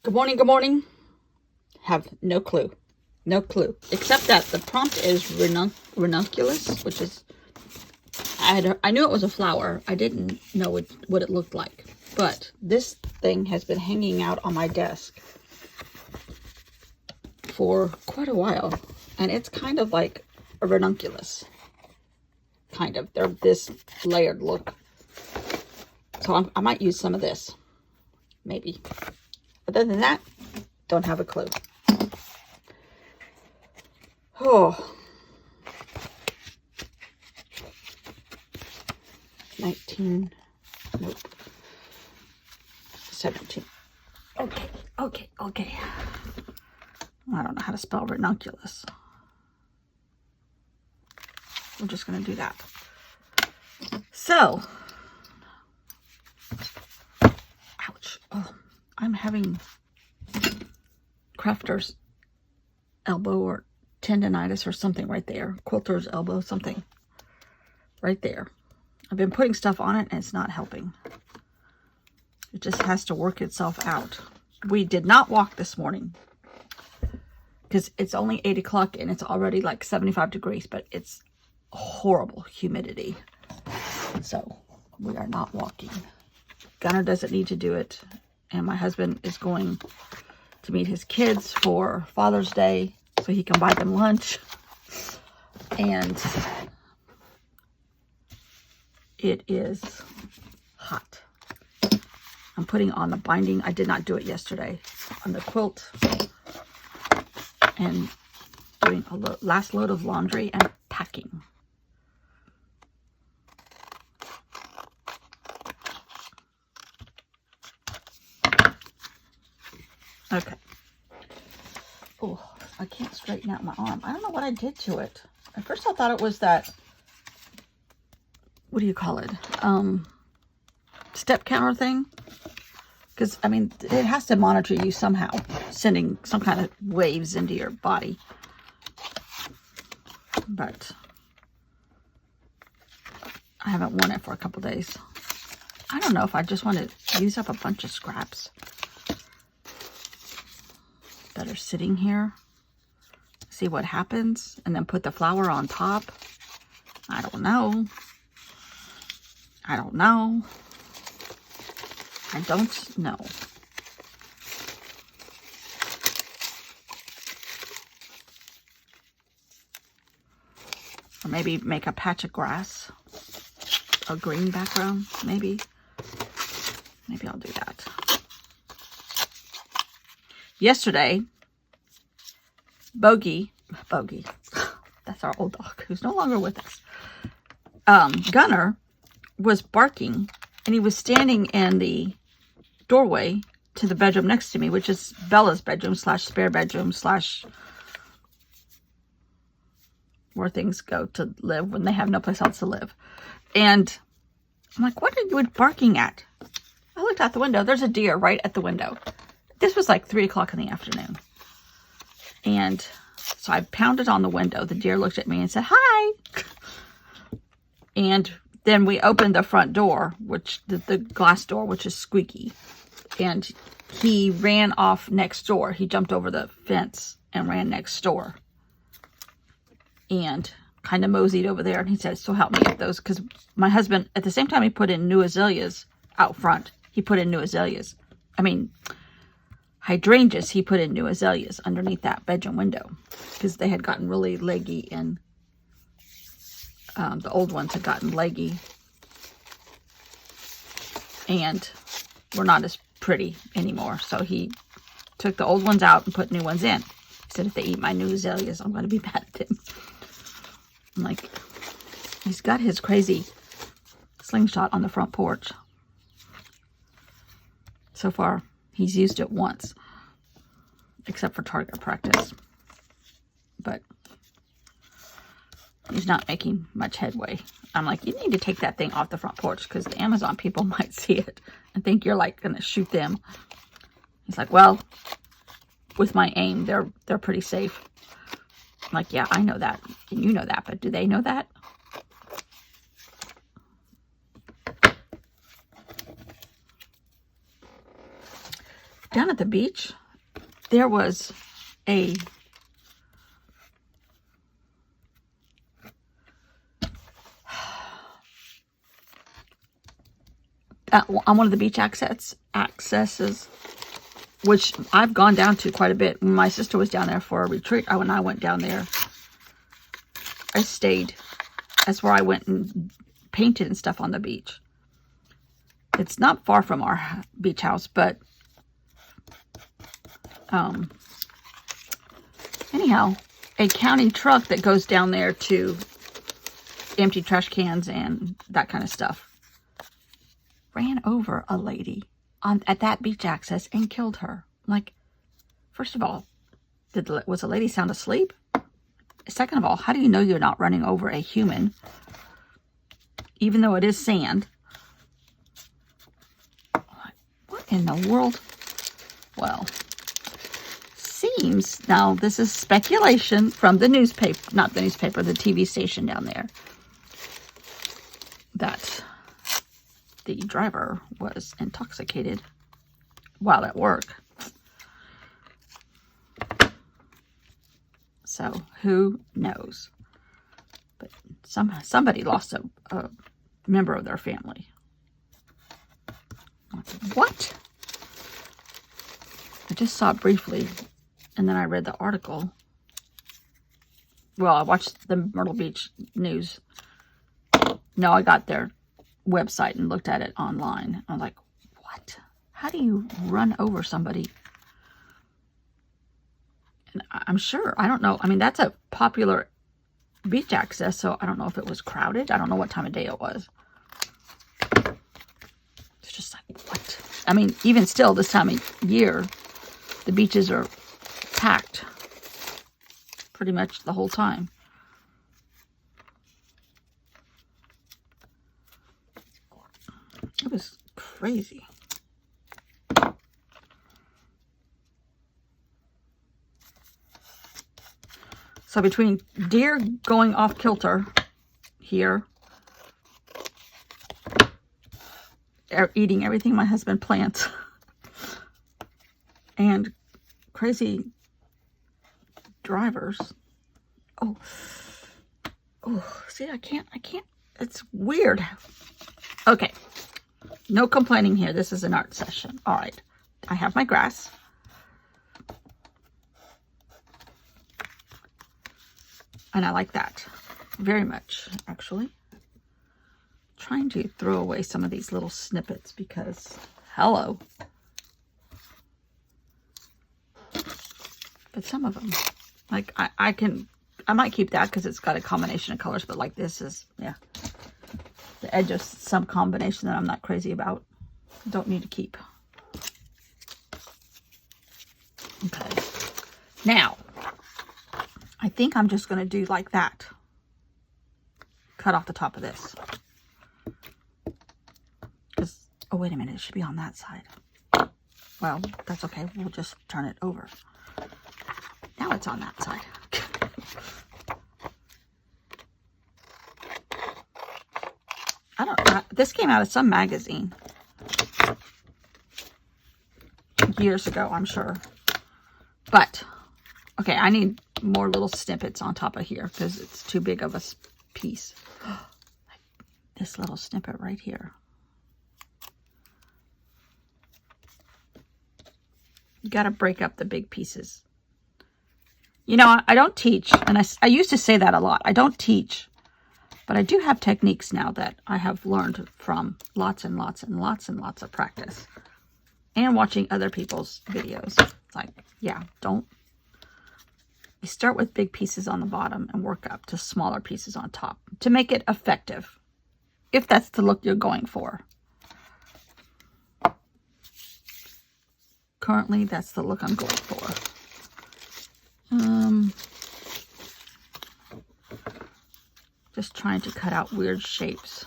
Good morning, good morning. Have no clue. No clue. Except that the prompt is ranunculus, which is, I knew it was a flower. I didn't know what it looked like. But this thing has been hanging out on my desk for quite a while. And it's kind of like a ranunculus. Kind of. They're this layered look. So I might use some of this. Maybe. Other than that, don't have a clue. Oh. 19. Nope. 17. Okay. I don't know how to spell ranunculus. We're just going to do that. So. Ouch. Oh, I'm having crafter's elbow or tendonitis or something right there. Quilter's elbow, something right there. I've been putting stuff on it and it's not helping. It just has to work itself out. We did not walk this morning because it's only 8 o'clock and it's already like 75 degrees, but it's horrible humidity. So we are not walking. Gunnar doesn't need to do it. And my husband is going to meet his kids for Father's Day so he can buy them lunch. And it is hot. I'm putting on the binding. I did not do it yesterday on the quilt. And doing a last load of laundry and packing. Okay. Oh, I can't straighten out my arm. I don't know what I did to it. At first I thought it was that, what do you call it? Step counter thing. Because, I mean, it has to monitor you somehow, sending some kind of waves into your body. But I haven't worn it for a couple days. I don't know if I just want to use up a bunch of scraps that are sitting here, see what happens, and then put the flower on top. I don't know. I don't know. Or maybe make a patch of grass, a green background, maybe. Maybe I'll do that. Yesterday, Bogey, that's our old dog who's no longer with us. Gunnar was barking and he was standing in the doorway to the bedroom next to me, which is Bella's bedroom / spare bedroom / where things go to live when they have no place else to live. And I'm like, what are you barking at? I looked out the window. There's a deer right at the window. This was like 3 o'clock in the afternoon. And so I pounded on the window. The deer looked at me and said, hi. And then we opened the front door, which the glass door, which is squeaky. And he ran off next door. He jumped over the fence and ran next door. And kind of moseyed over there. And he said, so help me get those. Because my husband, at the same time he put in new azaleas out front, he put in new azaleas. Hydrangeas, he put in new azaleas underneath that bedroom window because they had gotten really leggy and the old ones had gotten leggy and were not as pretty anymore. So he took the old ones out and put new ones in. He said, if they eat my new azaleas, I'm going to be mad at him. I'm like, he's got his crazy slingshot on the front porch. So far, he's used it once, except for target practice. But he's not making much headway. I'm like, you need to take that thing off the front porch because the Amazon people might see it and think you're like going to shoot them. He's like, well, with my aim, they're pretty safe. I'm like, yeah, I know that. And you know that, but do they know that? Down at the beach, there was a on one of the beach accesses, which I've gone down to quite a bit. When my sister was down there for a retreat, when I went down there, I stayed. That's where I went and painted and stuff on the beach. It's not far from our beach house, but anyhow, a county truck that goes down there to empty trash cans and that kind of stuff ran over a lady at that beach access and killed her. Like, first of all, was the lady sound asleep? Second of all, how do you know you're not running over a human, even though it is sand? What in the world? Well, seems, now this is speculation from the newspaper, not the newspaper, the TV station down there, that the driver was intoxicated while at work. So who knows? But somebody lost a member of their family. What? I just saw it briefly, and then I read the article. Well, I watched the Myrtle Beach news. No, I got their website and looked at it online. I'm like, what? How do you run over somebody? And I'm sure, I don't know. I mean, that's a popular beach access, so I don't know if it was crowded. I don't know what time of day it was. It's just like, what? I mean, even still, this time of year, the beaches are packed pretty much the whole time. It was crazy. So between deer going off kilter here, eating everything my husband plants, and crazy drivers. Oh, see, I can't, it's weird. Okay. No complaining here. This is an art session. All right. I have my grass. And I like that very much, actually. Trying to throw away some of these little snippets because, hello. But some of them, like, I might keep that because it's got a combination of colors, but like this is, yeah. The edge of some combination that I'm not crazy about. Don't need to keep. Okay. Now, I think I'm just going to do like that. Cut off the top of this. Because, oh, wait a minute. It should be on that side. Well, that's okay. We'll just turn it over. Now it's on that side. I don't know. This came out of some magazine years ago, I'm sure. But, okay, I need more little snippets on top of here because it's too big of a piece. Like this little snippet right here. You got to break up the big pieces. You know, I don't teach, and I used to say that a lot. I don't teach. But I do have techniques now that I have learned from lots and lots and lots and lots of practice. And watching other people's videos. It's like, yeah, you start with big pieces on the bottom and work up to smaller pieces on top to make it effective. If that's the look you're going for. Currently, that's the look I'm going for. Just trying to cut out weird shapes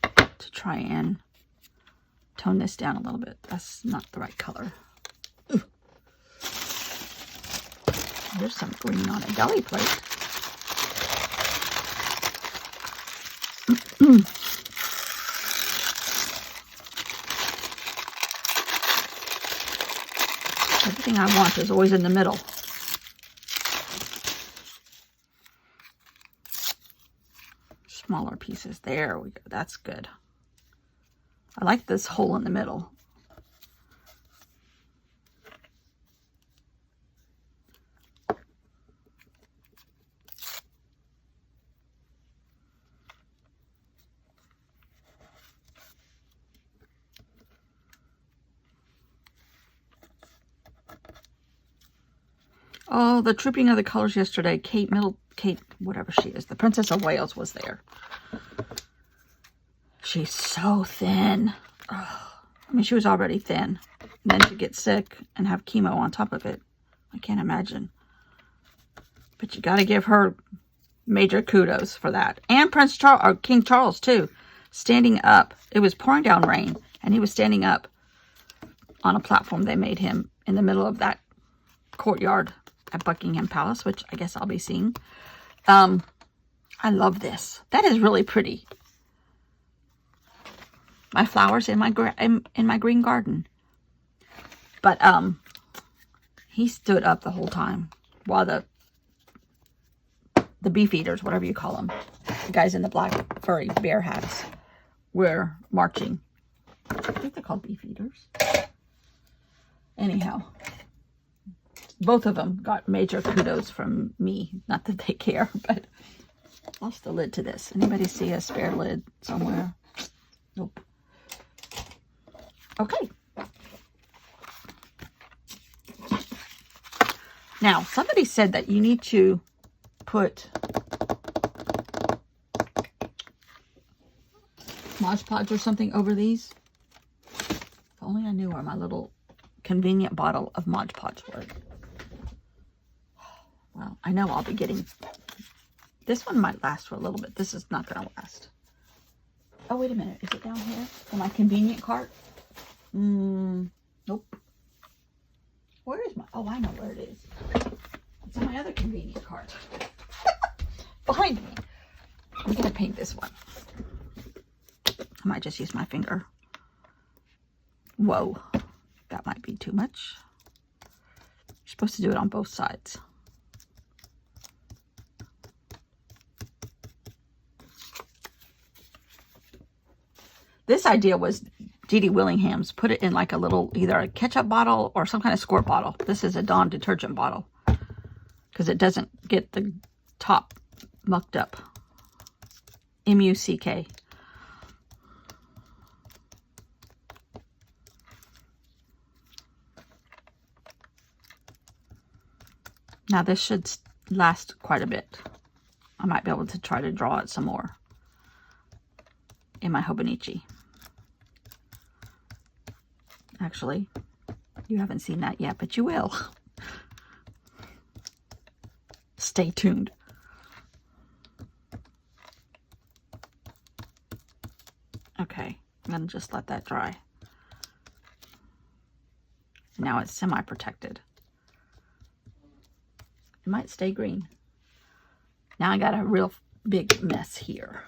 to try and tone this down a little bit. That's not the right color. Ooh. There's some green on a deli plate. Everything I want is always in the middle. Smaller pieces. There we go. That's good. I like this hole in the middle. Oh, the Trooping of the Colors yesterday. Kate, whatever she is, the Princess of Wales was there. She's so thin. Oh, I mean, she was already thin. And then to get sick and have chemo on top of it. I can't imagine. But you got to give her major kudos for that. And Prince Charles, or King Charles too, standing up. It was pouring down rain, and he was standing up on a platform they made him in the middle of that courtyard at Buckingham Palace, which I guess I'll be seeing. I love this. That is really pretty. My flowers in my green garden. But he stood up the whole time while the beef eaters, whatever you call them, the guys in the black furry bear hats, were marching. I think they're called beef eaters. Anyhow, both of them got major kudos from me. Not that they care, but lost the lid to this. Anybody see a spare lid somewhere? Nope. Okay. Now, somebody said that you need to put Mod Podge or something over these. If only I knew where my little convenient bottle of Mod Podge were. Well, I know I'll be getting... This one might last for a little bit. This is not going to last. Oh, wait a minute. Is it down here? In my convenient cart? Nope. Where is my... Oh, I know where it is. It's in my other convenient cart. Behind me. I'm going to paint this one. I might just use my finger. Whoa. That might be too much. You're supposed to do it on both sides. This idea was Dee Dee Willingham's. Put it in like a little, either a ketchup bottle or some kind of squirt bottle. This is a Dawn detergent bottle because it doesn't get the top mucked up. M-U-C-K. Now this should last quite a bit. I might be able to try to draw it some more in my Hobonichi. Actually, you haven't seen that yet, but you will. Stay tuned. Okay, I'm going to just let that dry. Now it's semi-protected. It might stay green. Now I got a real big mess here.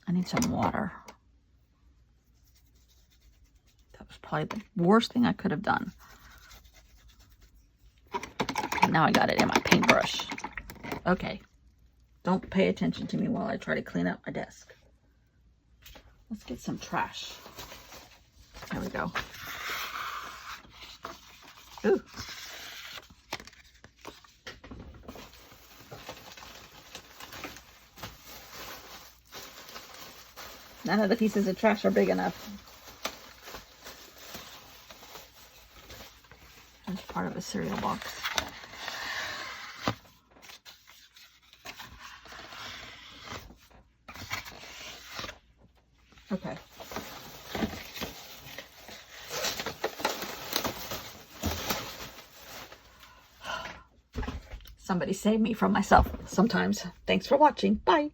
I need some water. That was probably the worst thing I could have done. And now I got it in my paintbrush. Okay. Don't pay attention to me while I try to clean up my desk. Let's get some trash. There we go. Ooh. None of the pieces of trash are big enough. That's part of a cereal box. Okay. Somebody save me from myself sometimes. Thanks for watching. Bye.